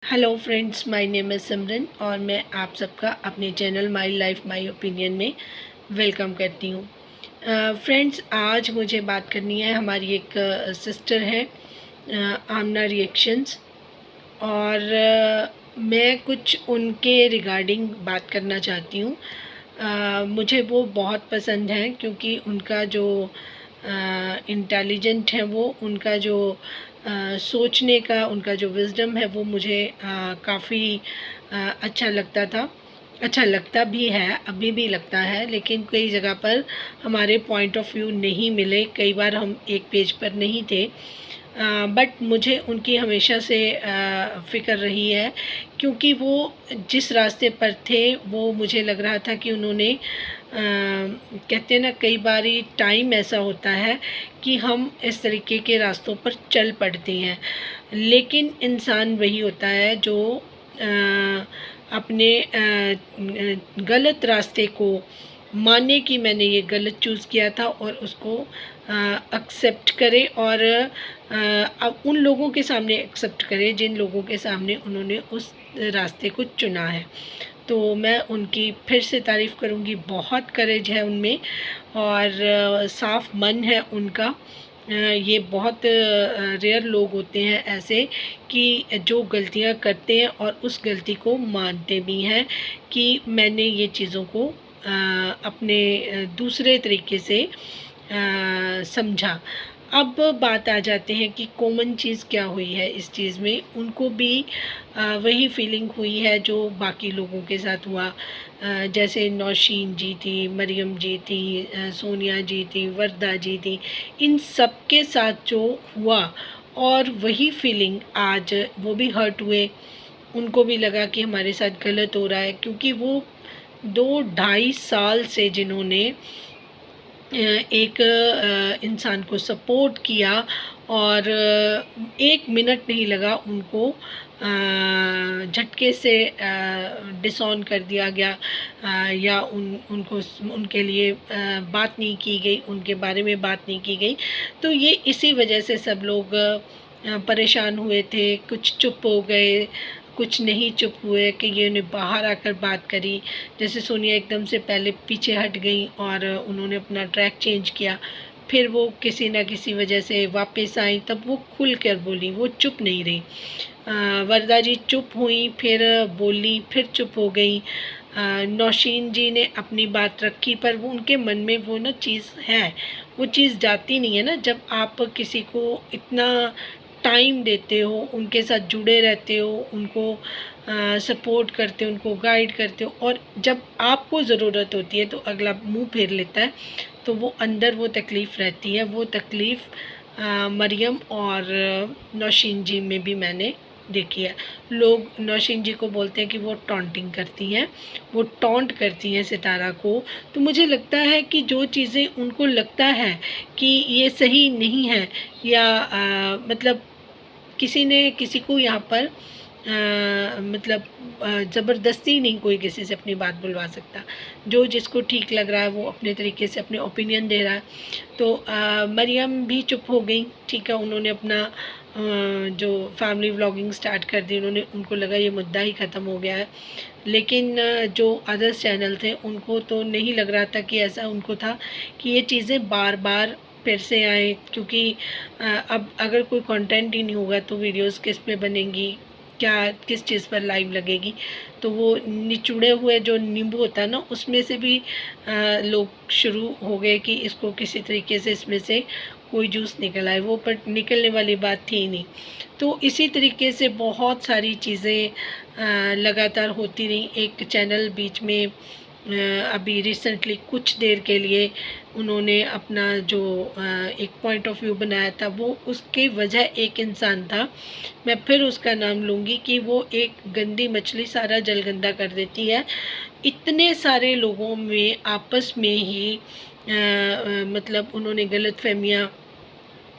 Hello friends, my name है सिमरन और मैं आप सबका अपने channel my life my opinion में वेलकम करती हूँ। फ्रेंड्स, आज मुझे बात करनी है। हमारी एक सिस्टर है, आमना रिएक्शंस, और मैं कुछ उनके रिगार्डिंग बात करना चाहती हूँ। मुझे वो बहुत पसंद है क्योंकि उनका जो इंटेलिजेंट है, वो उनका जो सोचने का उनका जो विज़डम है, वो मुझे काफ़ी अच्छा लगता था। अच्छा लगता भी है, अभी भी लगता है, लेकिन कई जगह पर हमारे पॉइंट ऑफ व्यू नहीं मिले। कई बार हम एक पेज पर नहीं थे, बट मुझे उनकी हमेशा से फ़िक्र रही है क्योंकि वो जिस रास्ते पर थे, वो मुझे लग रहा था कि उन्होंने कहते हैं ना, कई बारी टाइम ऐसा होता है कि हम इस तरीके के रास्तों पर चल पड़ते हैं, लेकिन इंसान वही होता है जो अपने गलत रास्ते को माने कि मैंने ये गलत चूज़ किया था और उसको एक्सेप्ट करे, और अब उन लोगों के सामने एक्सेप्ट करे जिन लोगों के सामने उन्होंने उस रास्ते को चुना है। तो मैं उनकी फिर से तारीफ़ करूँगी। बहुत करेज है उनमें और साफ़ मन है उनका। ये बहुत रेयर लोग होते हैं ऐसे कि जो गलतियाँ करते हैं और उस गलती को मानते भी हैं कि मैंने ये चीज़ों को अपने दूसरे तरीके से समझा। अब बात आ जाते हैं कि कॉमन चीज़ क्या हुई है इस चीज़ में। उनको भी वही फीलिंग हुई है जो बाकी लोगों के साथ हुआ। जैसे नौशीन जी थी, मरियम जी थी, सोनिया जी थी, वरदा जी थी, इन सब के साथ जो हुआ, और वही फीलिंग आज वो भी हर्ट हुए। उनको भी लगा कि हमारे साथ गलत हो रहा है, क्योंकि वो 2 ढाई साल से जिन्होंने एक इंसान को सपोर्ट किया, और 1 मिनट नहीं लगा उनको झटके से डिसऑन कर दिया गया, या उनको उनके लिए बात नहीं की गई, उनके बारे में बात नहीं की गई। तो ये इसी वजह से सब लोग परेशान हुए थे। कुछ चुप हो गए, कुछ नहीं चुप हुए कि ये उन्हें बाहर आकर बात करी। जैसे सोनिया एकदम से पहले पीछे हट गई और उन्होंने अपना ट्रैक चेंज किया, फिर वो किसी न किसी वजह से वापस आई, तब वो खुल कर बोली, वो चुप नहीं रही। वरदा जी चुप हुई, फिर बोली, फिर चुप हो गई। नौशीन जी ने अपनी बात रखी, पर वो उनके मन में वो ना चीज़ है, वो चीज़ जाती नहीं है ना। जब आप किसी को इतना टाइम देते हो, उनके साथ जुड़े रहते हो, उनको सपोर्ट करते हो, उनको गाइड करते हो, और जब आपको ज़रूरत होती है तो अगला मुंह फेर लेता है, तो वो अंदर वो तकलीफ़ रहती है। वो तकलीफ़ मरियम और नौशीन जी में भी मैंने देखी है। लोग नौशीन जी को बोलते हैं कि वो टॉन्टिंग करती हैं, वो टॉन्ट करती हैं सितारा को। तो मुझे लगता है कि जो चीज़ें उनको लगता है कि ये सही नहीं है, या मतलब किसी ने किसी को यहाँ पर मतलब ज़बरदस्ती नहीं कोई किसी से अपनी बात बुलवा सकता। जो जिसको ठीक लग रहा है वो अपने तरीके से अपने ओपिनियन दे रहा है। तो मरियम भी चुप हो गई, ठीक है। उन्होंने अपना जो फैमिली व्लॉगिंग स्टार्ट कर दी, उनको लगा ये मुद्दा ही ख़त्म हो गया है। लेकिन जो अदर्स चैनल थे, उनको तो नहीं लग रहा था कि ऐसा उनको था कि ये चीज़ें बार बार फिर से आए, क्योंकि अब अगर कोई कंटेंट ही नहीं होगा तो वीडियोस किस पे बनेंगी, क्या किस चीज़ पर लाइव लगेगी। तो वो निचुड़े हुए जो नींबू होता है ना, उसमें से भी लोग शुरू हो गए कि इसको किसी तरीके से इसमें से कोई जूस निकल आए। वो पर निकलने वाली बात थी ही नहीं। तो इसी तरीके से बहुत सारी चीज़ें लगातार होती रहीं। एक चैनल बीच में अभी रिसेंटली कुछ देर के लिए उन्होंने अपना जो एक पॉइंट ऑफ व्यू बनाया था, वो उसकी वजह एक इंसान था। मैं फिर उसका नाम लूँगी कि वो एक गंदी मछली सारा जल गंदा कर देती है। इतने सारे लोगों में आपस में ही मतलब उन्होंने गलतफ़हमियाँ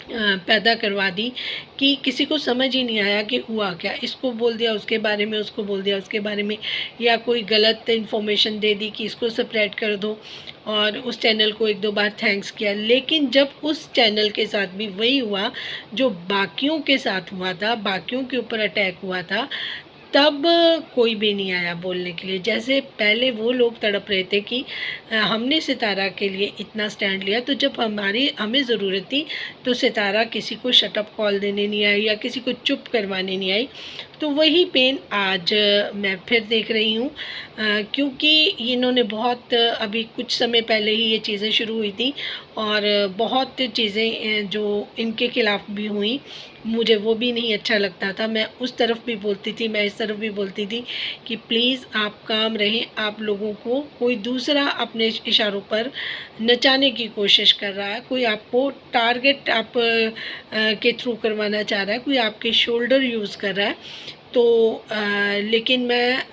पैदा करवा दी कि किसी को समझ ही नहीं आया कि हुआ क्या। इसको बोल दिया उसके बारे में, उसको बोल दिया उसके बारे में, या कोई गलत इन्फॉर्मेशन दे दी कि इसको स्प्रेड कर दो, और उस चैनल को 1-2 बार थैंक्स किया। लेकिन जब उस चैनल के साथ भी वही हुआ जो बाकियों के साथ हुआ था, बाकियों के ऊपर अटैक हुआ था, तब कोई भी नहीं आया बोलने के लिए। जैसे पहले वो लोग तड़प रहे थे कि हमने सितारा के लिए इतना स्टैंड लिया, तो जब हमें ज़रूरत थी तो सितारा किसी को शटअप कॉल देने नहीं आई या किसी को चुप करवाने नहीं आई। तो वही पेन आज मैं फिर देख रही हूँ, क्योंकि इन्होंने बहुत अभी कुछ समय पहले ही ये चीज़ें शुरू हुई थी और बहुत चीज़ें जो इनके खिलाफ़ भी हुई, मुझे वो भी नहीं अच्छा लगता था। मैं उस तरफ भी बोलती थी, मैं इस तरफ भी बोलती थी कि प्लीज़ आप काम रहें। आप लोगों को कोई दूसरा अपने इशारों पर नचाने की कोशिश कर रहा है, कोई आपको टारगेट के थ्रू करवाना चाह रहा है, कोई आपके शोल्डर यूज़ कर रहा है। तो लेकिन मैं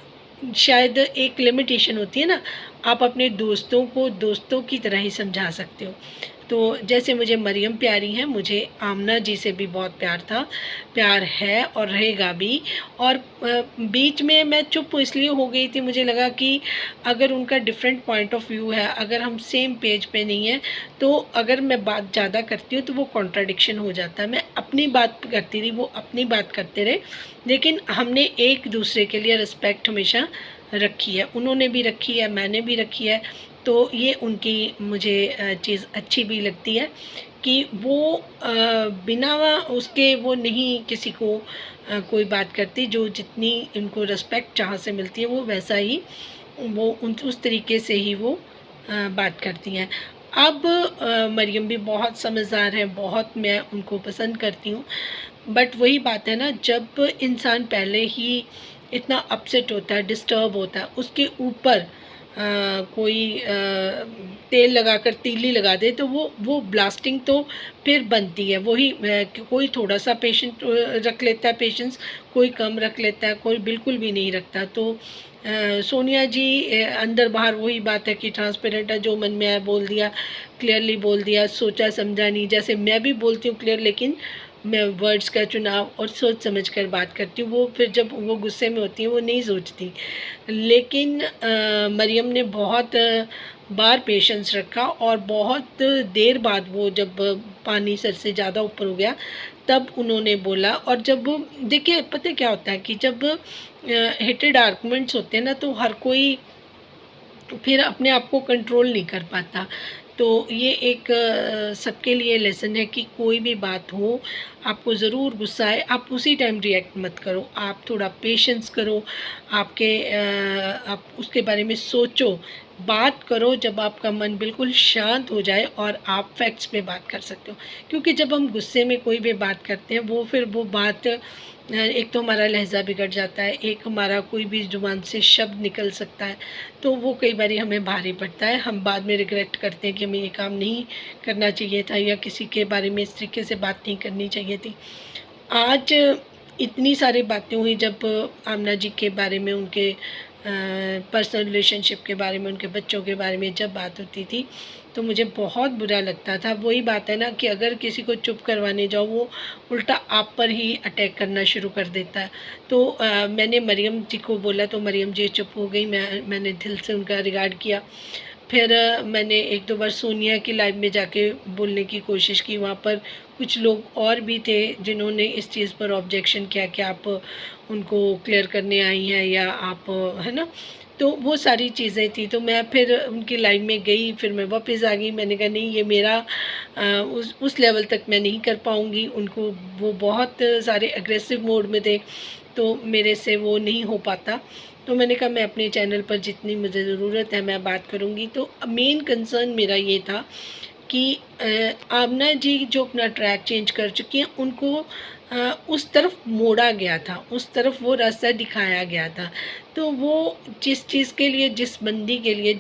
शायद एक लिमिटेशन होती है ना, आप अपने दोस्तों को दोस्तों की तरह ही समझा सकते हो। तो जैसे मुझे मरियम प्यारी हैं, मुझे आमना जी से भी बहुत प्यार है और रहेगा भी। और बीच में मैं चुप इसलिए हो गई थी, मुझे लगा कि अगर उनका डिफरेंट पॉइंट ऑफ व्यू है, अगर हम सेम पेज पे नहीं हैं, तो अगर मैं बात ज़्यादा करती हूँ तो वो कॉन्ट्राडिक्शन हो जाता है। मैं अपनी बात करती रही, वो अपनी बात करते रहे, लेकिन हमने एक दूसरे के लिए रिस्पेक्ट हमेशा रखी है। उन्होंने भी रखी है, मैंने भी रखी है। तो ये उनकी मुझे चीज़ अच्छी भी लगती है कि वो बिना उसके वो नहीं किसी को कोई बात करती। जो जितनी इनको रिस्पेक्ट जहाँ से मिलती है, वो वैसा ही वो उस तरीके से ही वो बात करती हैं। अब मरियम भी बहुत समझदार है, बहुत मैं उनको पसंद करती हूँ। बट वही बात है ना, जब इंसान पहले ही इतना अपसेट होता है, डिस्टर्ब होता है, उसके ऊपर कोई तेल लगाकर तीली लगा दे, तो वो ब्लास्टिंग तो फिर बनती है। वही कोई थोड़ा सा पेशेंट रख लेता है, पेशेंस, कोई कम रख लेता है, कोई बिल्कुल भी नहीं रखता। तो सोनिया जी अंदर बाहर वही बात है कि ट्रांसपेरेंट है, जो मन में आया बोल दिया, क्लियरली बोल दिया, सोचा समझा नहीं। जैसे मैं भी बोलती हूँ क्लियर, लेकिन मैं वर्ड्स का चुनाव और सोच समझ कर बात करती हूँ। वो फिर जब वो गुस्से में होती है, वो नहीं सोचती। लेकिन मरियम ने बहुत बार पेशेंस रखा और बहुत देर बाद वो जब पानी सर से ज़्यादा ऊपर हो गया, तब उन्होंने बोला। और जब देखिए, पता है क्या होता है कि जब हीटेड आर्गुमेंट्स होते हैं ना, तो हर कोई फिर अपने आप को कंट्रोल नहीं कर पाता। तो ये एक सबके लिए लेसन है कि कोई भी बात हो, आपको ज़रूर गुस्सा आए, आप उसी टाइम रिएक्ट मत करो, आप थोड़ा पेशेंस करो। आप उसके बारे में सोचो, बात करो जब आपका मन बिल्कुल शांत हो जाए और आप फैक्ट्स पे बात कर सकते हो। क्योंकि जब हम गुस्से में कोई भी बात करते हैं, वो बात एक तो हमारा लहज़ा बिगड़ जाता है, एक हमारा कोई भी ज़ुबान से शब्द निकल सकता है, तो वो कई बारी हमें भारी पड़ता है। हम बाद में रिग्रेट करते हैं कि हमें ये काम नहीं करना चाहिए था, या किसी के बारे में इस तरीके से बात नहीं करनी चाहिए थी। आज इतनी सारी बातें हुई जब आमना जी के बारे में, उनके पर्सनल रिलेशनशिप के बारे में, उनके बच्चों के बारे में जब बात होती थी, तो मुझे बहुत बुरा लगता था। वही बात है ना कि अगर किसी को चुप करवाने जाओ, वो उल्टा आप पर ही अटैक करना शुरू कर देता है। तो मैंने मरियम जी को बोला, तो मरियम जी चुप हो गई। मैंने दिल से उनका रिगार्ड किया। फिर मैंने एक दो बार सोनिया की लाइव में जाके बोलने की कोशिश की। वहाँ पर कुछ लोग और भी थे जिन्होंने इस चीज़ पर ऑब्जेक्शन किया कि आप उनको क्लियर करने आई हैं, या आप, है ना। तो वो सारी चीज़ें थी। तो मैं फिर उनकी लाइव में गई, फिर मैं वापस आ गई। मैंने कहा नहीं, ये मेरा उस लेवल तक मैं नहीं कर पाऊँगी। उनको, वो बहुत सारे अग्रेसिव मोड में थे, तो मेरे से वो नहीं हो पाता। तो मैंने कहा मैं अपने चैनल पर जितनी मुझे ज़रूरत है मैं बात करूँगी। तो मेन कंसर्न मेरा ये था कि आमना जी जो अपना ट्रैक चेंज कर चुकी हैं, उनको उस तरफ मोड़ा गया था, उस तरफ वो रास्ता दिखाया गया था। तो वो जिस चीज़ के लिए, जिस बंदी के लिए,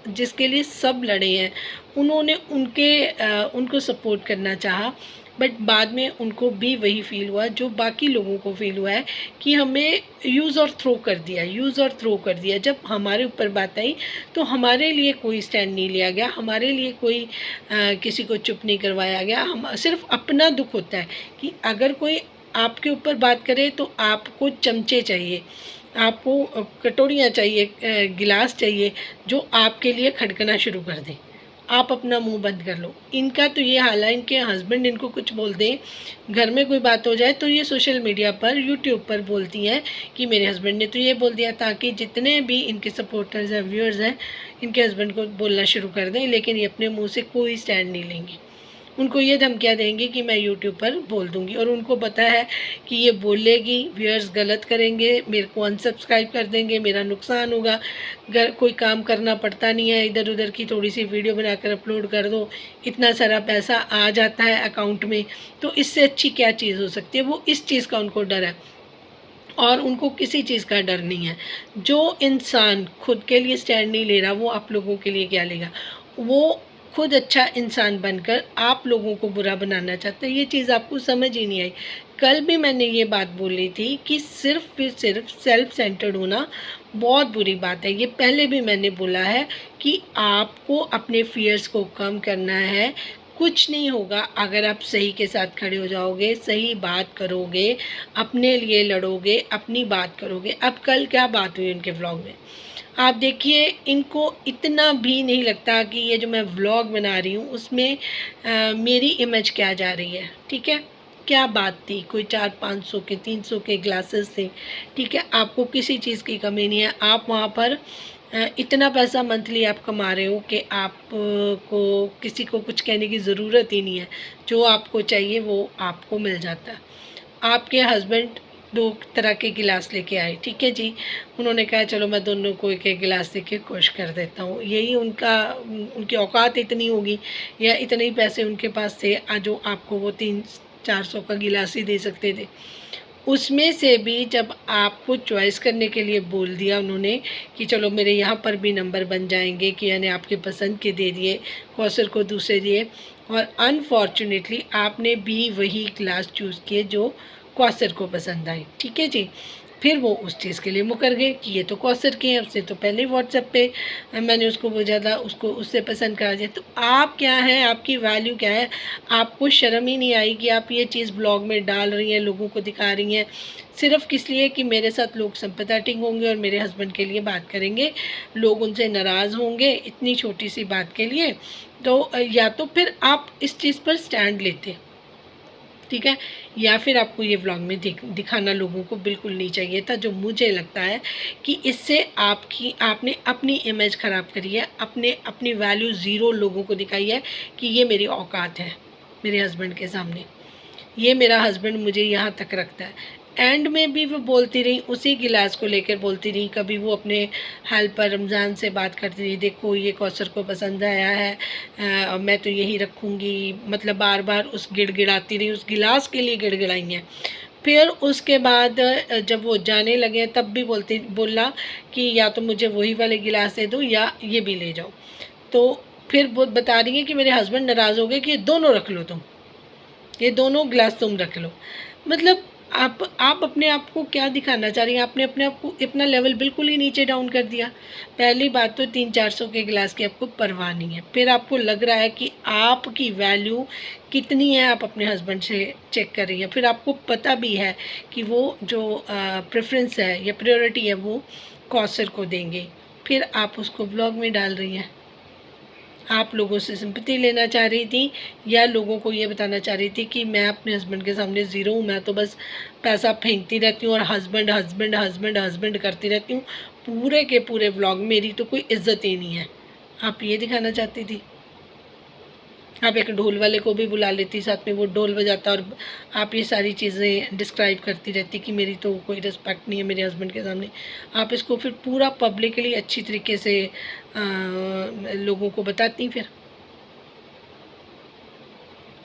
जिसके लिए सब लड़े हैं, उन्होंने उनको सपोर्ट करना चाहा। बट बाद में उनको भी वही फ़ील हुआ जो बाकी लोगों को फ़ील हुआ है कि हमें यूज़ और थ्रो कर दिया। जब हमारे ऊपर बात आई, तो हमारे लिए कोई स्टैंड नहीं लिया गया, हमारे लिए कोई किसी को चुप नहीं करवाया गया। हम सिर्फ अपना दुख होता है कि अगर कोई आपके ऊपर बात करे, तो आपको चमचे चाहिए, आपको कटोरियाँ चाहिए, गिलास चाहिए, जो आपके लिए खड़कना शुरू कर दें। आप अपना मुंह बंद कर लो। इनका तो ये हाल है, इनके हस्बैंड इनको कुछ बोल दें, घर में कोई बात हो जाए तो ये सोशल मीडिया पर, यूट्यूब पर बोलती हैं कि मेरे हस्बैंड ने तो ये बोल दिया, ताकि जितने भी इनके सपोर्टर्स हैं, व्यूअर्स हैं, इनके हस्बैंड को बोलना शुरू कर दें। लेकिन ये अपने मुंह से कोई स्टैंड नहीं लेंगी। उनको ये धमकियाँ देंगी कि मैं यूट्यूब पर बोल दूँगी, और उनको पता है कि ये बोलेगी, व्यूअर्स गलत करेंगे, मेरे को अनसब्सक्राइब कर देंगे, मेरा नुकसान होगा। कोई काम करना पड़ता नहीं है, इधर उधर की थोड़ी सी वीडियो बनाकर अपलोड कर दो, इतना सारा पैसा आ जाता है अकाउंट में, तो इससे अच्छी क्या चीज़ हो सकती है। वो इस चीज़ का उनको डर है, और उनको किसी चीज़ का डर नहीं है। जो इंसान खुद के लिए स्टैंड नहीं ले रहा, वो आप लोगों के लिए क्या लेगा। वो खुद अच्छा इंसान बनकर आप लोगों को बुरा बनाना चाहता है। ये चीज़ आपको समझ ही नहीं आई। कल भी मैंने ये बात बोली थी कि सिर्फ फिर सिर्फ सेल्फ सेंटर्ड होना बहुत बुरी बात है। ये पहले भी मैंने बोला है कि आपको अपने फियर्स को कम करना है। कुछ नहीं होगा अगर आप सही के साथ खड़े हो जाओगे, सही बात करोगे, अपने लिए लड़ोगे, अपनी बात करोगे। अब कल क्या बात हुई उनके व्लॉग में, आप देखिए। इनको इतना भी नहीं लगता कि ये जो मैं व्लॉग बना रही हूँ उसमें मेरी इमेज क्या जा रही है। ठीक है, क्या बात थी, कोई 400-500 के 300 के ग्लासेस थे। ठीक है, आपको किसी चीज़ की कमी नहीं है। आप वहाँ पर इतना पैसा मंथली आप कमा रहे हो कि आप को किसी को कुछ कहने की ज़रूरत ही नहीं है। जो आपको चाहिए वो आपको मिल जाता है। आपके हस्बैंड 2 तरह के गिलास लेके आए, ठीक है जी। उन्होंने कहा चलो मैं दोनों को एक-एक गिलास दे के खुश कर देता हूँ। यही उनकी औकात इतनी होगी, या इतने ही पैसे उनके पास थे जो आपको वो 300-400 का गिलास ही दे सकते थे। उसमें से भी जब आपको चॉइस करने के लिए बोल दिया उन्होंने कि चलो मेरे यहाँ पर भी नंबर बन जाएंगे, कि यानी आपके पसंद के दे दिए, कौसर को दूसरे दिए, और अनफॉर्चुनेटली आपने भी वही क्लास चूज़ किए जो कौसर को पसंद आई। ठीक है जी। फिर वो उस चीज़ के लिए मुकर गए कि ये तो कौसर के हैं, उसने तो पहले व्हाट्सएप पे मैंने उसको बोला था, उसको उससे पसंद करा दिया। तो आप क्या हैं, आपकी वैल्यू क्या है। आपको शर्म ही नहीं आई कि आप ये चीज़ ब्लॉग में डाल रही हैं, लोगों को दिखा रही हैं, सिर्फ़ किस लिए कि मेरे साथ लोग सिंपैथेटिक होंगे और मेरे हस्बैंड के लिए बात करेंगे, लोग उनसे नाराज़ होंगे इतनी छोटी सी बात के लिए। तो या तो फिर आप इस चीज़ पर स्टैंड लेते, ठीक है, या फिर आपको ये व्लॉग में दिखाना लोगों को बिल्कुल नहीं चाहिए था। जो मुझे लगता है कि इससे आपने अपनी इमेज ख़राब करी है, अपनी वैल्यू ज़ीरो लोगों को दिखाई है कि ये मेरी औकात है मेरे हस्बैंड के सामने, ये मेरा हस्बैंड मुझे यहाँ तक रखता है। एंड में भी वो बोलती रही, उसी गिलास को लेकर बोलती रही। कभी वो अपने हेल्पर रमज़ान से बात करती रही, देखो ये कौसर को पसंद आया है, मैं तो यही रखूँगी। मतलब बार बार उस गिड़गिड़ाती रही, उस गिलास के लिए गिड़गिड़ाई हैं। फिर उसके बाद जब वो जाने लगे तब भी बोला कि या तो मुझे वही वाले गिलास दे दो या ये भी ले जाओ। तो फिर वो बता रही है कि मेरे हस्बैंड नाराज़ हो गए कि ये दोनों रख लो, तुम ये दोनों गिलास तुम रख लो। मतलब आप अपने आप को क्या दिखाना चाह रही हैं। आपने अपने आप को अपना लेवल बिल्कुल ही नीचे डाउन कर दिया। पहली बात तो 300-400 के गिलास की आपको परवाह नहीं है। फिर आपको लग रहा है कि आपकी वैल्यू कितनी है, आप अपने हस्बैंड से चेक कर रही हैं। फिर आपको पता भी है कि वो जो प्रेफरेंस है या प्रायोरिटी है वो कौसर को देंगे, फिर आप उसको ब्लॉग में डाल रही हैं। आप लोगों से सिंपैथी लेना चाह रही थी, या लोगों को ये बताना चाह रही थी कि मैं अपने हस्बैंड के सामने ज़ीरो हूँ, मैं तो बस पैसा फेंकती रहती हूँ और हस्बैंड हस्बैंड हस्बैंड हस्बैंड करती रहती हूँ, पूरे के पूरे व्लॉग मेरी तो कोई इज्जत ही नहीं है। आप ये दिखाना चाहती थी। आप एक ढोल वाले को भी बुला लेती, साथ में वो ढोल बजाता, और आप ये सारी चीज़ें डिस्क्राइब करती रहती कि मेरी तो कोई रिस्पेक्ट नहीं है मेरे हस्बैंड के सामने। आप इसको फिर पूरा पब्लिकली अच्छी तरीके से लोगों को बताती। फिर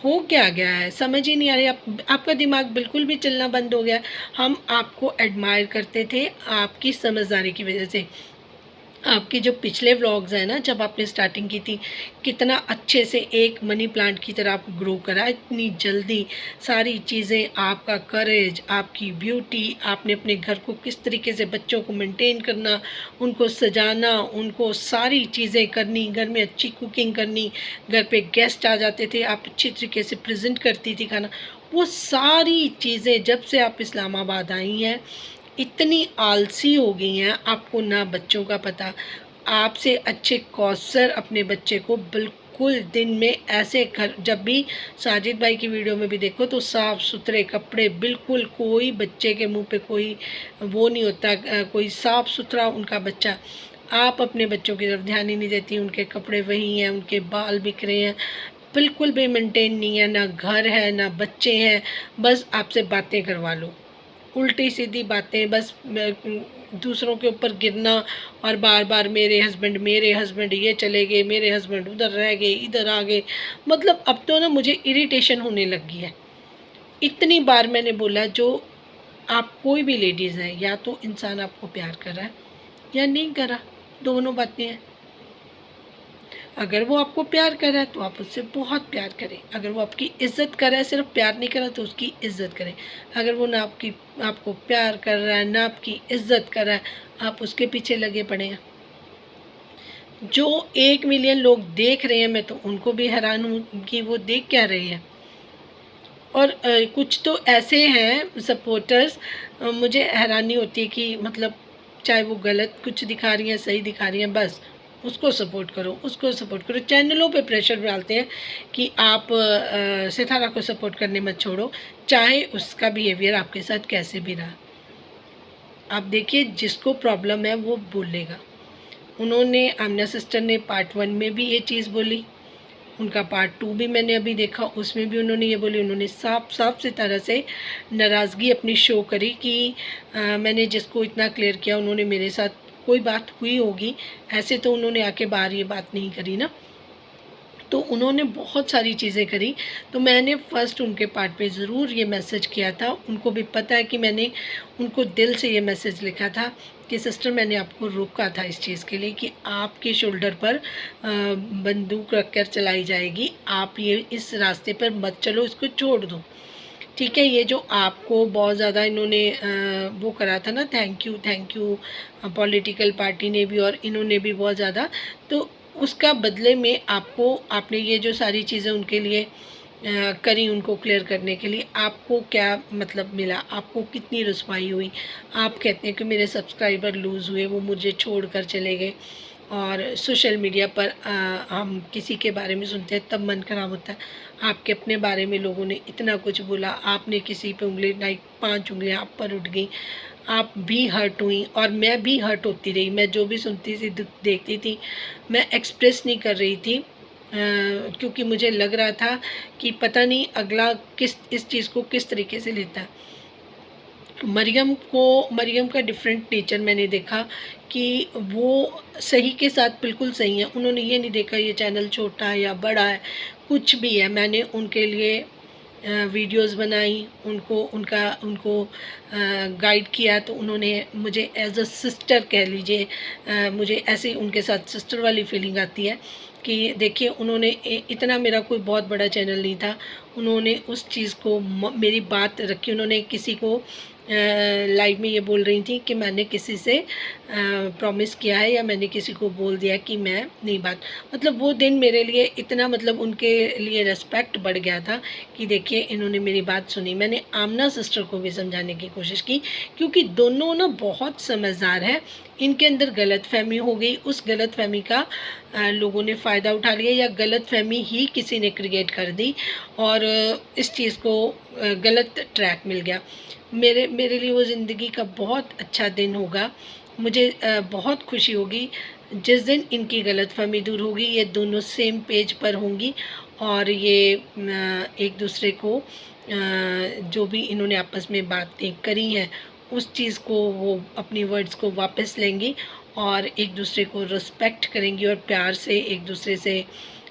हो क्या गया है, समझ ही नहीं आ रही। आपका दिमाग बिल्कुल भी चलना बंद हो गया। हम आपको एडमायर करते थे आपकी समझदारी की वजह से। आपके जो पिछले व्लॉग्स हैं ना, जब आपने स्टार्टिंग की थी, कितना अच्छे से एक मनी प्लांट की तरह आप ग्रो करा, इतनी जल्दी सारी चीज़ें, आपका करेज, आपकी ब्यूटी, आपने अपने घर को किस तरीके से बच्चों को मेंटेन करना, उनको सजाना, उनको सारी चीज़ें करनी, घर में अच्छी कुकिंग करनी, घर पे गेस्ट आ जाते थे, आप अच्छी तरीके से प्रेजेंट करती थी खाना। वो सारी चीज़ें जब से आप इस्लामाबाद आई हैं, इतनी आलसी हो गई हैं, आपको ना बच्चों का पता। आपसे अच्छे कौसर अपने बच्चे को बिल्कुल बिल्कुल दिन में ऐसे घर, जब भी साजिद भाई की वीडियो में भी देखो तो साफ़ सुथरे कपड़े, बिल्कुल कोई बच्चे के मुंह पे कोई वो नहीं होता, कोई साफ़ सुथरा उनका बच्चा। आप अपने बच्चों की तरफ ध्यान ही नहीं देती, उनके कपड़े वही हैं, उनके बाल बिखरे हैं, बिल्कुल भी मेंटेन नहीं है, ना घर है ना बच्चे हैं, बस आपसे बातें करवा लो, उल्टी सीधी बातें, बस दूसरों के ऊपर गिरना और बार बार मेरे हस्बैंड ये चले गए, मेरे हस्बैंड उधर रह गए, इधर आ गए। मतलब अब तो ना मुझे इरिटेशन होने लगी है। इतनी बार मैंने बोला, जो आप कोई भी लेडीज़ हैं, या तो इंसान आपको प्यार कर रहा है या नहीं कर रहा, दोनों बातें हैं। अगर वो आपको प्यार कर रहा है तो आप उससे बहुत प्यार करें, अगर वो आपकी इज़्ज़त कर रहा है, सिर्फ प्यार नहीं कर रहा तो उसकी इज़्ज़त करें। अगर वो ना आपको प्यार कर रहा है, ना आपकी इज़्ज़त कर रहा है, आप उसके पीछे लगे पड़े हैं। जो 1 मिलियन लोग देख रहे हैं, मैं तो उनको भी हैरान हूँ कि वो देख क्या रहे हैं। और कुछ तो ऐसे हैं सपोर्टर्स, मुझे हैरानी होती है कि मतलब चाहे वो गलत कुछ दिखा रही हैं, सही दिखा रही हैं, बस उसको सपोर्ट करो, उसको सपोर्ट करो। चैनलों पे प्रेशर डालते हैं कि आप सितारा को सपोर्ट करने मत छोड़ो, चाहे उसका बिहेवियर आपके साथ कैसे भी रहा। आप देखिए, जिसको प्रॉब्लम है वो बोलेगा। उन्होंने, आमना सिस्टर ने पार्ट 1 में भी ये चीज़ बोली, उनका पार्ट 2 भी मैंने अभी देखा, उसमें भी उन्होंने ये बोली। उन्होंने साफ साफ से तरह से नाराज़गी अपनी शो करी कि मैंने जिसको इतना क्लियर किया, उन्होंने मेरे साथ कोई बात हुई होगी, ऐसे तो उन्होंने आके बाहर ये बात नहीं करी ना। तो उन्होंने बहुत सारी चीज़ें करी। तो मैंने फ़र्स्ट उनके पार्ट पे ज़रूर ये मैसेज किया था। उनको भी पता है कि मैंने उनको दिल से ये मैसेज लिखा था कि सिस्टर, मैंने आपको रोका था इस चीज़ के लिए कि आपके शोल्डर पर बंदूक रख कर चलाई जाएगी, आप ये इस रास्ते पर मत चलो, इसको छोड़ दो, ठीक है। ये जो आपको बहुत ज़्यादा इन्होंने वो करा था ना, थैंक यू पॉलिटिकल पार्टी ने भी और इन्होंने भी बहुत ज़्यादा, तो उसका बदले में आपने ये जो सारी चीज़ें उनके लिए करी, उनको क्लियर करने के लिए, आपको क्या मतलब मिला, आपको कितनी रुसवाई हुई। आप कहते हैं कि मेरे सब्सक्राइबर लूज़ हुए, वो मुझे छोड़ कर चले गए। और सोशल मीडिया पर हम किसी के बारे में सुनते हैं तब मन खराब होता है। आपके अपने बारे में लोगों ने इतना कुछ बोला, आपने किसी पे उंगली उठाई, 5 उंगलियां आप पर उठ गई, आप भी हर्ट हुई और मैं भी हर्ट होती रही। मैं जो भी सुनती थी, देखती थी, मैं एक्सप्रेस नहीं कर रही थी, क्योंकि मुझे लग रहा था कि पता नहीं अगला इस चीज़ को किस तरीके से लेता है। मरियम का डिफरेंट नेचर मैंने देखा कि वो सही के साथ बिल्कुल सही है। उन्होंने ये नहीं देखा ये चैनल छोटा है या बड़ा है, कुछ भी है। मैंने उनके लिए वीडियोस बनाई, उनको गाइड किया, तो उन्होंने मुझे एज अ सिस्टर कह लीजिए, मुझे ऐसे उनके साथ सिस्टर वाली फीलिंग आती है कि देखिए, उन्होंने इतना, मेरा कोई बहुत बड़ा चैनल नहीं था, उन्होंने उस चीज़ को मेरी बात रखी। उन्होंने किसी को लाइव में ये बोल रही थी कि मैंने किसी से प्रॉमिस किया है या मैंने किसी को बोल दिया कि मैं नहीं बात, मतलब वो दिन मेरे लिए इतना, मतलब उनके लिए रेस्पेक्ट बढ़ गया था कि देखिए, इन्होंने मेरी बात सुनी। मैंने आमना सिस्टर को भी समझाने की कोशिश की, क्योंकि दोनों ना बहुत समझदार है। इनके अंदर गलतफहमी हो गई, उस गलतफहमी का लोगों ने फ़ायदा उठा लिया, या गलतफहमी ही किसी ने क्रिएट कर दी और इस चीज़ को गलत ट्रैक मिल गया। मेरे लिए वो ज़िंदगी का बहुत अच्छा दिन होगा। मुझे बहुत खुशी होगी जिस दिन इनकी गलतफहमी दूर होगी, ये दोनों सेम पेज पर होंगी और ये एक दूसरे को जो भी इन्होंने आपस में बातें करी हैं, उस चीज़ को, वो अपनी वर्ड्स को वापस लेंगी और एक दूसरे को रिस्पेक्ट करेंगी और प्यार से एक दूसरे से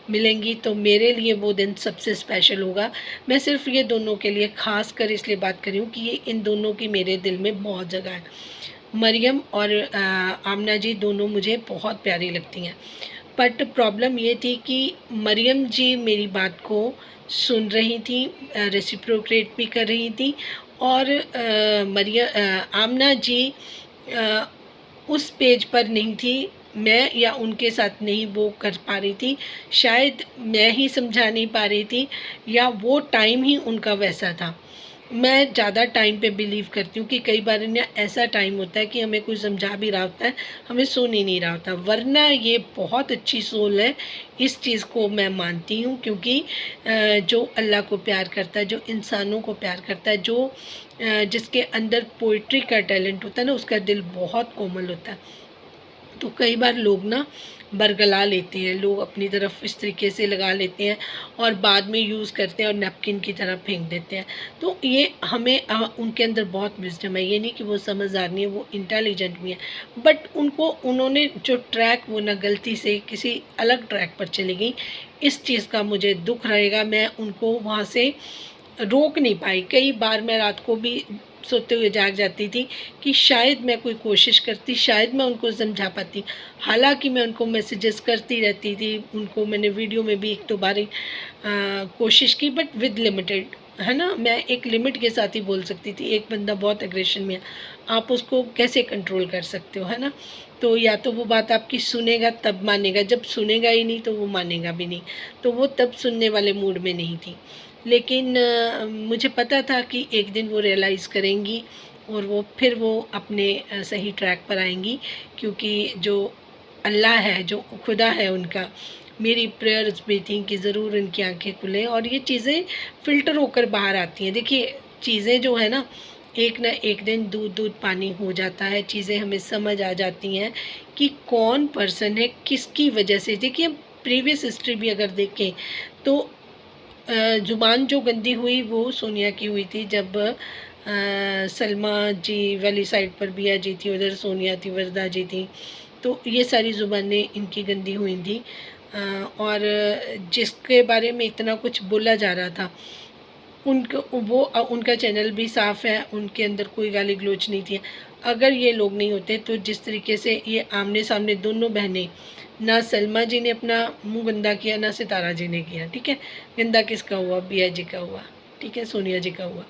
मिलेंगी। तो मेरे लिए वो दिन सबसे स्पेशल होगा। मैं सिर्फ ये दोनों के लिए ख़ास कर इसलिए बात कर रही हूँ कि ये इन दोनों की मेरे दिल में बहुत जगह है। मरियम और आमना जी दोनों मुझे बहुत प्यारी लगती हैं, बट प्रॉब्लम ये थी कि मरियम जी मेरी बात को सुन रही थी, रेसिप्रोकेट भी कर रही थी, और आमना जी उस पेज पर नहीं थी, मैं या उनके साथ नहीं वो कर पा रही थी। शायद मैं ही समझा नहीं पा रही थी, या वो टाइम ही उनका वैसा था। मैं ज़्यादा टाइम पे बिलीव करती हूँ कि कई बार ना ऐसा टाइम होता है कि हमें कोई समझा भी रहा होता है, हमें सुन ही नहीं रहा होता, वरना ये बहुत अच्छी सोल है। इस चीज़ को मैं मानती हूँ, क्योंकि जो अल्लाह को प्यार करता है, जो इंसानों को प्यार करता है, जो जिसके अंदर पोइट्री का टैलेंट होता है ना, उसका दिल बहुत कोमल होता है। तो कई बार लोग ना बरगला लेते हैं, लोग अपनी तरफ इस तरीके से लगा लेते हैं और बाद में यूज़ करते हैं और नैपकिन की तरह फेंक देते हैं। तो ये हमें उनके अंदर बहुत विज़डम है, ये नहीं कि वो समझदार नहीं है, वो इंटेलिजेंट भी है, बट उन्होंने जो ट्रैक वो ना गलती से किसी अलग ट्रैक पर चली गई। इस चीज़ का मुझे दुख रहेगा, मैं उनको वहाँ से रोक नहीं पाई। कई बार मैं रात को भी सोते हुए जाग जाती थी कि शायद मैं कोई कोशिश करती, शायद मैं उनको समझा पाती। हालाँकि मैं उनको मैसेजेस करती रहती थी, उनको मैंने वीडियो में भी 1-2 बार कोशिश की, बट विद लिमिटेड, है ना? मैं एक लिमिट के साथ ही बोल सकती थी। एक बंदा बहुत एग्रेशन में है, आप उसको कैसे कंट्रोल कर सकते हो, है ना? तो या तो वो बात आपकी सुनेगा तब मानेगा, जब सुनेगा ही नहीं तो वो मानेगा भी नहीं। तो वो तब सुनने वाले मूड में नहीं थी। लेकिन मुझे पता था कि एक दिन वो रियलाइज़ करेंगी और वो अपने सही ट्रैक पर आएँगी, क्योंकि जो अल्लाह है, जो खुदा है उनका, मेरी प्रेयर्स भी थी कि ज़रूर इनकी आँखें खुलें और ये चीज़ें फ़िल्टर होकर बाहर आती हैं। देखिए, चीज़ें जो है ना, एक ना एक दिन दूध-दूध पानी हो जाता है, चीज़ें हमें समझ आ जाती हैं कि कौन पर्सन है, किसकी वजह से। देखिए, प्रीवियस हिस्ट्री भी अगर देखें तो ज़ुबान जो गंदी हुई वो सोनिया की हुई थी, जब सलमा जी वाली साइड पर बिया जी थी, उधर सोनिया थी, वरदा जी थी, तो ये सारी ज़ुबानें इनकी गंदी हुई थी। और जिसके बारे में इतना कुछ बोला जा रहा था, उनका चैनल भी साफ़ है, उनके अंदर कोई गाली गलौच नहीं थी। अगर ये लोग नहीं होते तो जिस तरीके से ये आमने-सामने दोनों बहनें, ना सलमा जी ने अपना मुँह गंदा किया, ना सितारा जी ने किया, ठीक है? गंदा किसका हुआ? बिया जी का हुआ, ठीक है? सोनिया जी का हुआ।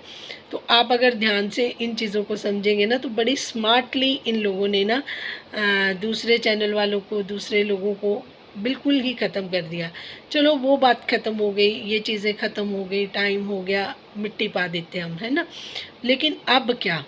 तो आप अगर ध्यान से इन चीज़ों को समझेंगे ना, तो बड़ी स्मार्टली इन लोगों ने ना दूसरे चैनल वालों को, दूसरे लोगों को बिल्कुल ही ख़त्म कर दिया। चलो वो बात ख़त्म हो गई, ये चीज़ें ख़त्म हो गई, टाइम हो गया, मिट्टी पा देते हम, है ना? लेकिन अब क्या?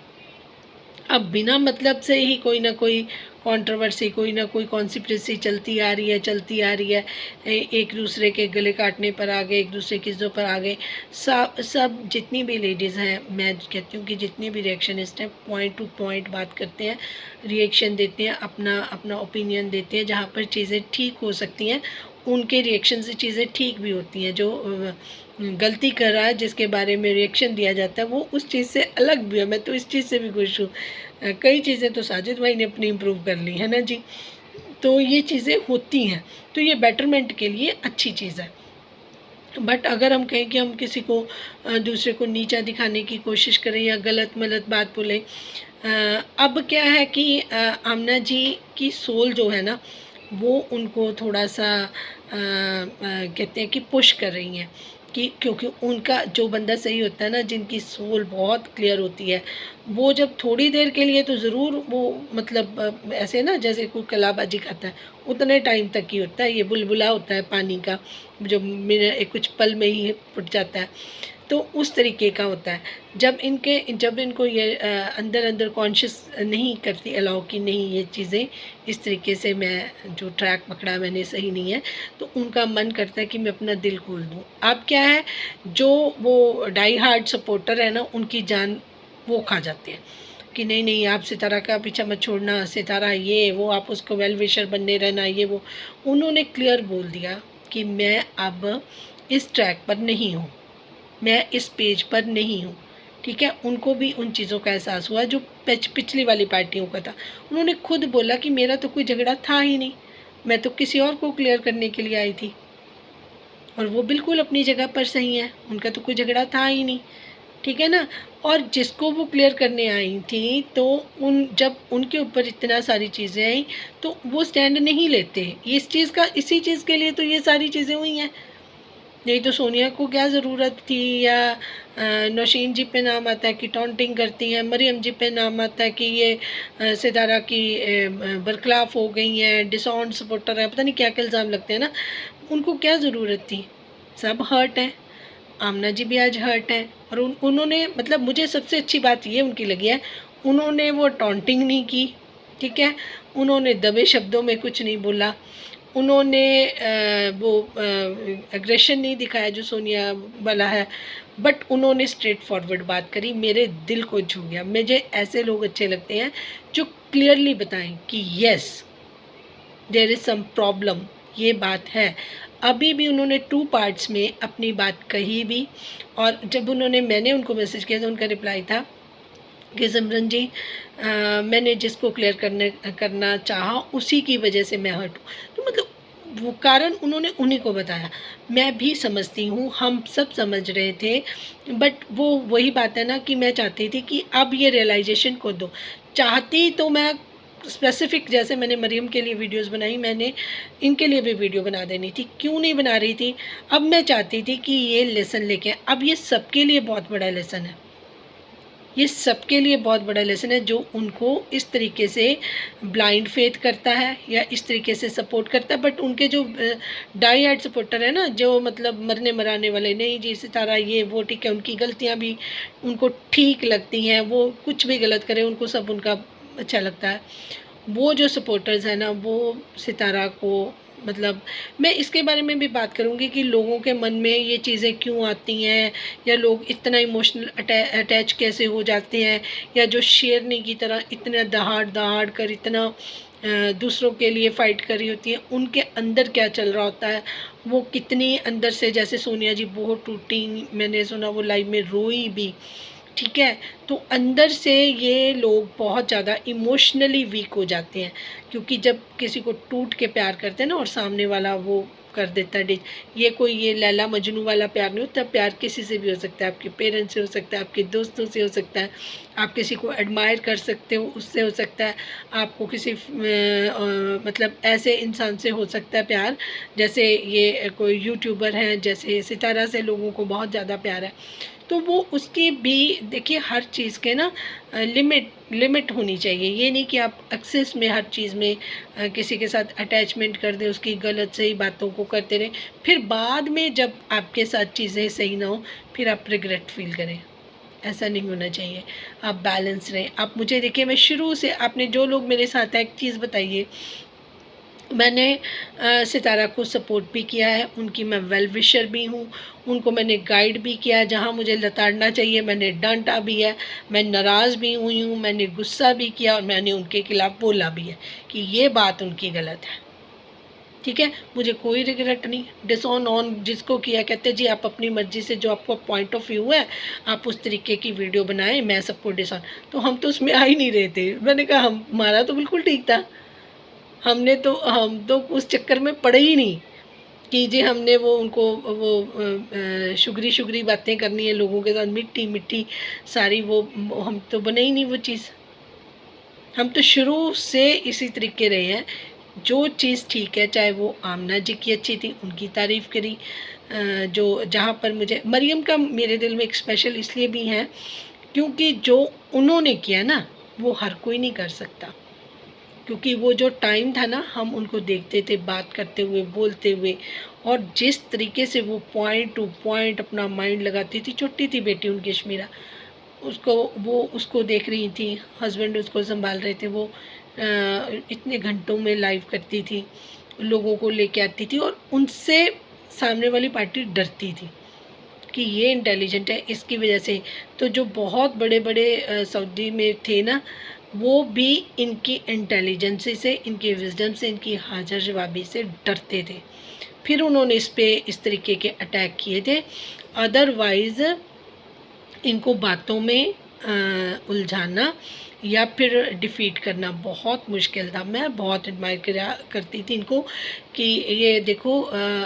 अब बिना मतलब से ही कोई ना कोई कंट्रोवर्सी, कोई ना कोई कॉन्स्पिरेसी चलती आ रही है, चलती आ रही है। एक दूसरे के गले काटने पर आ गए, एक दूसरे की चीज़ों पर आ गए। सब जितनी भी लेडीज़ हैं, मैं कहती हूँ कि जितने भी रिएक्शनिस्ट हैं, पॉइंट टू पॉइंट बात करते हैं, रिएक्शन देते हैं, अपना अपना ओपिनियन देते हैं, जहाँ पर चीज़ें ठीक हो सकती हैं, उनके रिएक्शन से चीज़ें ठीक भी होती हैं। जो गलती कर रहा है, जिसके बारे में रिएक्शन दिया जाता है, वो उस चीज़ से अलग भी है। मैं तो इस चीज़ से भी खुश हूँ। कई चीज़ें तो साजिद भाई ने अपनी इम्प्रूव कर ली, है ना जी? तो ये चीज़ें होती हैं, तो ये बेटरमेंट के लिए अच्छी चीज़ है। बट अगर हम कहें कि हम किसी को दूसरे को नीचा दिखाने की कोशिश करें या गलत-मलत बात बोलें, अब क्या है कि आमना जी की सोल जो है ना, वो उनको थोड़ा-सा कहते हैं कि पुश कर रही हैं, कि क्योंकि उनका जो बंदा सही होता है ना, जिनकी सोल बहुत क्लियर होती है, वो जब थोड़ी देर के लिए तो ज़रूर वो मतलब ऐसे ना जैसे कोई कलाबाजी खाता है, उतने टाइम तक ही होता है। ये बुलबुला होता है पानी का, जो कुछ पल में ही फुट जाता है। तो उस तरीके का होता है। जब इनको ये अंदर-अंदर कॉन्शियस नहीं करती अलाउ कि नहीं ये चीज़ें इस तरीके से मैं जो ट्रैक पकड़ा मैंने सही नहीं है, तो उनका मन करता है कि मैं अपना दिल खोल दूँ। अब क्या है, जो वो डाई हार्ड सपोर्टर है ना, उनकी जान वो खा जाते हैं कि नहीं-नहीं आप सितारा का पीछा मत छोड़ना, सितारा ये वो आप उसको वेल विशर बनने रहना ये वो। उन्होंने क्लियर बोल दिया कि मैं अब इस ट्रैक पर नहीं हूँ। मैं इस पेज पर नहीं हूँ, ठीक है? उनको भी उन चीज़ों का एहसास हुआ जो पिछली वाली पार्टियों का था। उन्होंने खुद बोला कि मेरा तो कोई झगड़ा था ही नहीं, मैं तो किसी और को क्लियर करने के लिए आई थी और वो बिल्कुल अपनी जगह पर सही है, उनका तो कोई झगड़ा था ही नहीं, ठीक है ना? और जिसको वो क्लियर करने आई थी, तो जब उनके ऊपर इतना सारी चीज़ें आई, तो वो स्टैंड नहीं लेते। इसी चीज़ के लिए तो ये सारी चीज़ें हुई हैं। नहीं तो सोनिया को क्या ज़रूरत थी, या नौशीन जी पे नाम आता है कि टॉन्टिंग करती हैं, मरियम जी पे नाम आता है कि ये सितारा की बरखिलाफ़ हो गई हैं, डिसऑन सपोर्टर है, पता नहीं क्या-क्या इल्ज़ाम लगते हैं ना। उनको क्या ज़रूरत थी? सब हर्ट हैं, आमना जी भी आज हर्ट हैं, और उन्होंने मतलब मुझे सबसे अच्छी बात ये उनकी लगी है, उन्होंने वो टॉन्टिंग नहीं की, ठीक है, उन्होंने दबे शब्दों में कुछ नहीं बोला, उन्होंने वो एग्रेशन नहीं दिखाया जो सोनिया वाला है, बट उन्होंने स्ट्रेट फॉरवर्ड बात करी, मेरे दिल को छू गया। मुझे ऐसे लोग अच्छे लगते हैं जो क्लियरली बताएं कि yes there is some problem, ये बात है। अभी भी उन्होंने 2 पार्ट्स में अपनी बात कही भी, और जब मैंने उनको मैसेज किया तो उनका रिप्लाई था कि सिमरन जी मैंने जिसको क्लियर करना चाहा उसी की वजह से मैं हर्ट हूँ। तो मतलब वो कारण उन्होंने उन्हीं को बताया। मैं भी समझती हूँ, हम सब समझ रहे थे, बट वो वही बात है ना कि मैं चाहती थी कि अब ये रियलाइजेशन को दो। चाहती तो मैं स्पेसिफिक, जैसे मैंने मरियम के लिए वीडियोस बनाई, मैंने इनके लिए भी वीडियो बना देनी थी, क्यों नहीं बना रही थी। अब मैं चाहती थी कि ये लेसन लेके, अब ये सबके लिए बहुत बड़ा लेसन है, ये सबके लिए बहुत बड़ा लेसन है, जो उनको इस तरीके से ब्लाइंड फेथ करता है या इस तरीके से सपोर्ट करता है। बट उनके जो डाई हार्ड सपोर्टर है ना, जो मतलब मरने मराने वाले, नहीं जी सितारा ये वो ठीक है, उनकी गलतियां भी उनको ठीक लगती हैं, वो कुछ भी गलत करे उनको सब उनका अच्छा लगता है। वो जो सपोर्टर्स हैं ना, वो सितारा को मतलब, मैं इसके बारे में भी बात करूँगी कि लोगों के मन में ये चीज़ें क्यों आती हैं, या लोग इतना इमोशनल अटैच कैसे हो जाते हैं, या जो शेरनी की तरह इतना दहाड़ दहाड़ कर इतना दूसरों के लिए फ़ाइट कर रही होती है, उनके अंदर क्या चल रहा होता है, वो कितनी अंदर से, जैसे सोनिया जी बहुत टूटी, मैंने सुना वो लाइव में रोई भी, ठीक है। तो अंदर से ये लोग बहुत ज़्यादा इमोशनली वीक हो जाते हैं, क्योंकि जब किसी को टूट के प्यार करते हैं ना, और सामने वाला वो कर देता है डिच, ये कोई ये लैला मजनू वाला प्यार नहीं होता। प्यार किसी से भी हो सकता है, आपके पेरेंट्स से हो सकता है, आपके दोस्तों से हो सकता है, आप किसी को एडमायर कर सकते हो उससे हो सकता है, आपको किसी मतलब ऐसे इंसान से हो सकता है प्यार, जैसे ये कोई यूट्यूबर हैं, जैसे सितारा से लोगों को बहुत ज़्यादा प्यार है। तो वो उसकी भी देखिए, हर चीज़ के ना लिमिट होनी चाहिए। ये नहीं कि आप एक्सेस में हर चीज़ में किसी के साथ अटैचमेंट कर दें, उसकी गलत सही बातों को करते रहें, फिर बाद में जब आपके साथ चीज़ें सही ना हो फिर आप रिग्रेट फील करें। ऐसा नहीं होना चाहिए। आप बैलेंस रहें। आप मुझे देखिए, मैं शुरू से, आपने जो लोग मेरे साथ हैं, एक चीज़ बताइए, मैंने सितारा को सपोर्ट भी किया है, उनकी मैं वेल विशर भी हूँ, उनको मैंने गाइड भी किया है, जहाँ मुझे लताड़ना चाहिए मैंने डांटा भी है, मैं नाराज़ भी हुई हूँ, मैंने गुस्सा भी किया, और मैंने उनके खिलाफ़ बोला भी है कि ये बात उनकी गलत है, ठीक है। मुझे कोई रिग्रेट नहीं। डिसऑन ऑन जिसको किया, कहते जी आप अपनी मर्ज़ी से, जो आपको पॉइंट ऑफ व्यू है आप उस तरीके की वीडियो बनाएं, मैं सबको डिसऑन, तो हम तो उसमें आ ही नहीं रहे थे। मैंने कहा हमारा तो बिल्कुल ठीक था, हम तो उस चक्कर में पड़े ही नहीं कि जी हमने वो उनको वो शुगरी शुगरी बातें करनी है लोगों के साथ, मिट्टी मिट्टी सारी, वो हम तो बने ही नहीं वो चीज़। हम तो शुरू से इसी तरीके रहे हैं। जो चीज़ ठीक है, चाहे वो आमना जी की अच्छी थी, उनकी तारीफ़ करी, जो जहाँ पर मुझे मरियम का मेरे दिल में एक स्पेशल इसलिए भी है क्योंकि जो उन्होंने किया ना, वो हर कोई नहीं कर सकता। क्योंकि वो जो टाइम था ना, हम उनको देखते थे बात करते हुए, बोलते हुए, और जिस तरीके से वो पॉइंट टू पॉइंट अपना माइंड लगाती थी। छोटी थी बेटी उनकी शमीरा, उसको देख रही थी, हस्बैंड उसको संभाल रहे थे, वो इतने घंटों में लाइव करती थी, लोगों को लेके आती थी, और उनसे सामने वाली पार्टी डरती थी कि ये इंटेलिजेंट है, इसकी वजह से। तो जो बहुत बड़े बड़े सऊदी में थे ना, वो भी इनकी इंटेलिजेंसी से, इनकी विजडम से, इनकी हाजिर जवाबी से डरते थे। फिर उन्होंने इस तरीके के अटैक किए थे। अदरवाइज़ इनको बातों में उलझाना या फिर डिफ़ीट करना बहुत मुश्किल था। मैं बहुत एडमायर करती थी इनको कि ये देखो,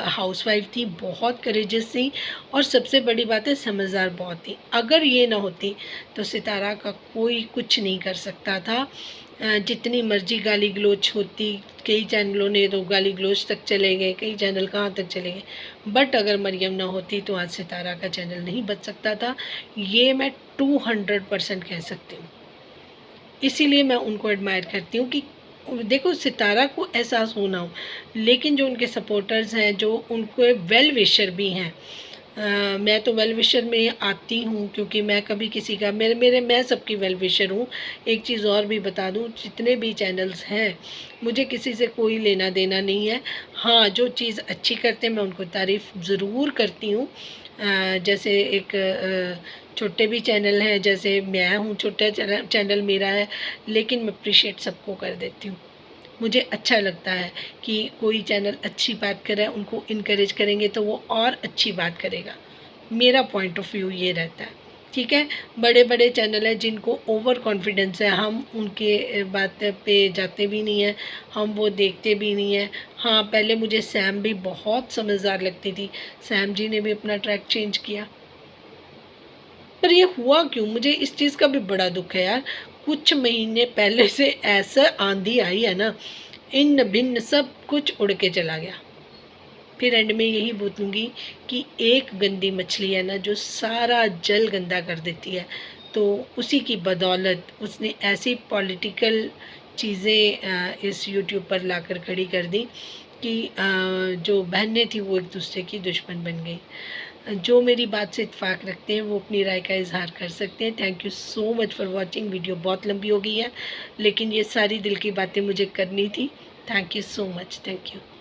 हाउसवाइफ थी, बहुत करेजियस थी, और सबसे बड़ी बात है समझदार बहुत थी। अगर ये ना होती तो सितारा का कोई कुछ नहीं कर सकता था। जितनी मर्जी गाली गलोच होती, कई चैनलों ने तो गाली गलोच तक चले गए, कई चैनल कहाँ तक चले गए, बट अगर मरियम ना होती तो आज सितारा का चैनल नहीं बच सकता था। ये मैं 200% कह सकती हूँ। इसीलिए मैं उनको एडमायर करती हूँ कि देखो, सितारा को एहसास होना हो, लेकिन जो उनके सपोर्टर्स हैं, जो उनके वेल विशर भी हैं, मैं तो वेल विशर में आती हूँ, क्योंकि मैं कभी किसी का मैं सबकी वेल विशर हूँ। एक चीज़ और भी बता दूँ, जितने भी चैनल्स हैं मुझे किसी से कोई लेना देना नहीं है। हाँ, जो चीज़ अच्छी करते हैं मैं उनको तारीफ़ ज़रूर करती हूँ। जैसे एक छोटे भी चैनल हैं, जैसे मैं हूँ, छोटा चैनल मेरा है, लेकिन मैं अप्रिशिएट सबको कर देती हूँ। मुझे अच्छा लगता है कि कोई चैनल अच्छी बात कर रहा है, उनको इनकरेज करेंगे तो वो और अच्छी बात करेगा। मेरा पॉइंट ऑफ व्यू ये रहता है। ठीक है, बड़े बड़े चैनल हैं जिनको ओवर कॉन्फिडेंस है, हम उनके बात पे जाते भी नहीं हैं, हम वो देखते भी नहीं हैं। हाँ, पहले मुझे सैम भी बहुत समझदार लगती थी, सैम जी ने भी अपना ट्रैक चेंज किया, पर ये हुआ क्यों? मुझे इस चीज़ का भी बड़ा दुख है यार। कुछ महीने पहले से ऐसा आंधी आई है ना, इन भिन्न सब कुछ उड़ के चला गया। फिर एंड में यही बोलूँगी कि एक गंदी मछली है ना जो सारा जल गंदा कर देती है, तो उसी की बदौलत उसने ऐसी पॉलिटिकल चीज़ें इस यूट्यूब पर लाकर खड़ी कर दी कि जो बहनें थी वो एक दूसरे की दुश्मन बन गई। जो मेरी बात से इत्तेफाक रखते हैं वो अपनी राय का इजहार कर सकते हैं। Thank you so much for watching. Video बहुत लंबी हो गई है, लेकिन ये सारी दिल की बातें मुझे करनी थी। Thank you so much. Thank you.